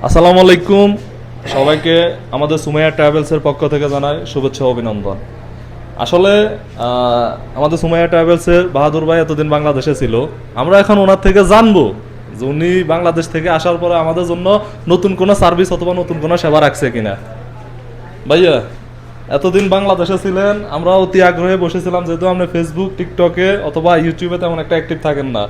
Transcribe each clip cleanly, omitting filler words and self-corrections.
আসসালামু আলাইকুম সবাইকে আমাদের সুমাইয়া ট্রাভেলসের পক্ষ থেকে জানাই শুভেচ্ছা ও অভিনন্দন। আসলে আমাদের সুমাইয়া ট্রাভেলসের বাহাদুর ভাই এতদিন বাংলাদেশে ছিল, আমরা এখন ওনার থেকে জানবো যে উনি বাংলাদেশ থেকে আসার পরে আমাদের জন্য নতুন কোনো সার্ভিস অথবা নতুন কোনো সেবা রাখছে কিনা। ভাইয়া এতদিন বাংলাদেশে ছিলেন, আমরা অতি আগ্রহে বসেছিলাম, যেহেতু আপনি ফেসবুক টিকটকে অথবা ইউটিউবে তেমন একটা অ্যাক্টিভ থাকেন না,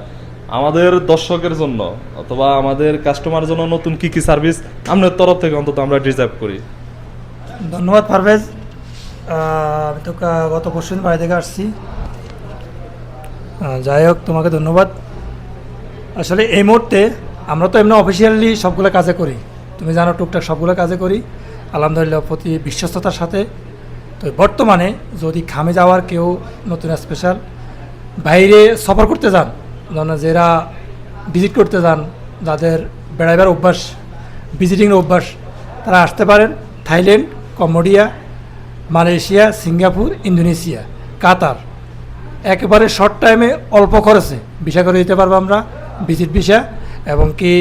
আমাদের দর্শকের জন্য অথবা আমাদের কাস্টমারের জন্য নতুন কি কি সার্ভিস আপনার তরফ থেকে অন্তত আমরা ডিজার্ভ করি। ধন্যবাদ পারভেজ। আমি তো গত পরশুদিন বাড়ি থেকে আসছি। যাই হোক, তোমাকে ধন্যবাদ। আসলে এই মুহূর্তে আমরা তো এমনি অফিসিয়ালি সবগুলো কাজে করি, তুমি জানো, টুকটাক সবগুলো কাজে করি আলহামদুলিল্লাহ প্রতি বিশ্বস্ততার সাথে। তো বর্তমানে যদি খামে যাওয়ার কেউ নতুন স্পেশাল বাইরে সফর করতে যান, যারা ভিজিট করতে যান, যাদের বেড়াইবার অভ্যাস, ভিজিটিংয়ের অভ্যাস, তারা আসতে পারেন। Thailand, Cambodia, Malaysia, Singapore, Indonesia, Qatar, একেবারে শর্ট টাইমে অল্প খরচে ভিসা করে দিতে পারবো আমরা, ভিজিট ভিসা, এবং কি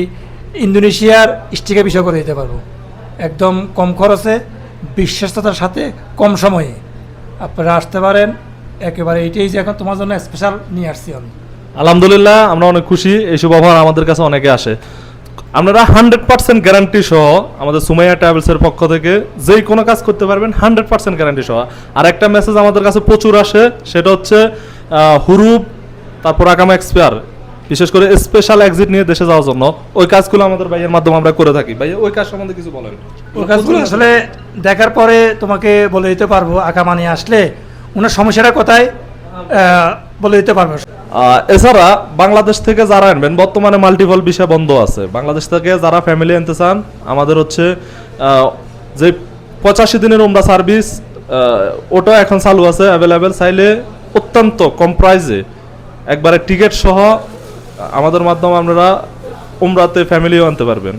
ইন্দোনেশিয়ার স্টিকা ভিসা করে দিতে পারবো একদম কম খরচে, বিশ্বস্ততার সাথে, কম সময়ে আপনারা আসতে পারেন। একেবারে এটাই যে এখন তোমার জন্য স্পেশাল নিয়ে আসছি আমি। আলহামদুলিল্লাহ, আমরা অনেক খুশি। এইসব অফার আমাদের কাছে অনেকে আসে। আপনারা 100% গ্যারান্টি সহ আমাদের সুমাইয়া ট্রাভেলসের পক্ষ থেকে যেই কোনো কাজ করতে পারবেন 100% গ্যারান্টি সহ। আর একটা মেসেজ আমাদের কাছে প্রচুর আসে, সেটা হচ্ছে হুরুপ, তারপর আকামা এক্সপায়ার, বিশেষ করে স্পেশাল এক্সিট নিয়ে দেশে যাওয়ার জন্য ওই কাজগুলো আমাদের ভাইয়ের মাধ্যমে আমরা করে থাকি। ভাই ওই কাজ সম্বন্ধে কিছু বলেন। ওই কাজগুলো আসলে দেখার পরে তোমাকে বলে দিতে পারবো, আকামা নিয়ে আসলে ওনার সমস্যাটা কোথায় বলে দিতে পারবো। এছাড়া বাংলাদেশ থেকে যারা আনবেন, বর্তমানে মাল্টিপল ভিসা বন্ধ আছে, বাংলাদেশ থেকে যারা ফ্যামিলি আনতে চান, আমাদের হচ্ছে যে 85 দিনের উমরা সার্ভিস, ওটা এখন চালু আছে, অ্যাভেলেবেল। চাইলে অত্যন্ত কম প্রাইসে একবারে টিকিট সহ আমাদের মাধ্যমে আপনারা উমরাতে ফ্যামিলিও আনতে পারবেন।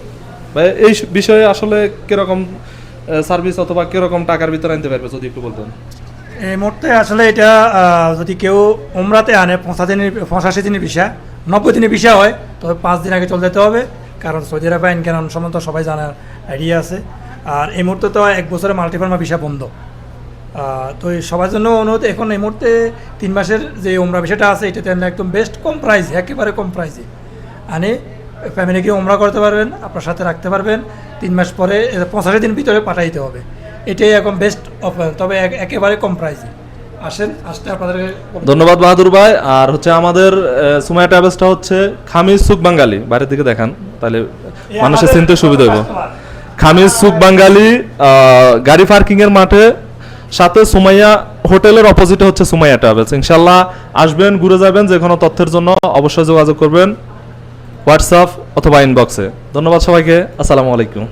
ভাই এই বিষয়ে আসলে কিরকম সার্ভিস অথবা কিরকম টাকার ভিতরে আনতে পারবে যদি একটু বলতেন। এই মুহূর্তে আসলে এটা যদি কেউ উমরাতে আনে 85 দিনের ভিসা, 90 দিনের ভিসা হয়, তবে 5 দিন আগে চলে যেতে হবে, কারণ সৌদি আরবে আইন কানুন সম্বন্ধে সবাই জানার আইডিয়া আছে। আর এই মুহূর্তে তো 1 বছরের মাল্টিফার্মা ভিসা বন্ধ। তো সবার জন্য অনুরোধ, এখন এই মুহূর্তে 3 মাসের যে উমরা ভিসাটা আছে, এটাতে একদম বেস্ট কম প্রাইসে, একেবারে কম প্রাইসে আনে ফ্যামিলিকে উমরা করতে পারবেন, আপনার সাথে রাখতে পারবেন। 3 মাস পরে 85 দিন ভিতরে পাঠাইতে হবে, এটাই এখন বেস্ট অফার, তবে একেবারে কম প্রাইসে। আসেন, আসতে আপনাদেরকে ধন্যবাদ বাহাদুর ভাই। আর হচ্ছে আমাদের সুমাইয়া ট্রাভেলসটা হচ্ছে খামিজ সুক বাঙালি, বাইরের দিকে দেখান তাহলে মানুষের চিনতে সুবিধা হইব। খামিজ সুক বাঙালি, গাড়ি পার্কিং এর মাঠে সাথে সুমাইয়া হোটেলের অপোজিটে হচ্ছে সুমাইয়া ট্রাভেলস। ইনশাল্লাহ আসবেন, ঘুরে যাবেন। যে কোনো তথ্যের জন্য অবশ্যই যোগাযোগ করবেন হোয়াটসঅ্যাপ অথবা ইনবক্সে। ধন্যবাদ সবাইকে, আসসালামু আলাইকুম।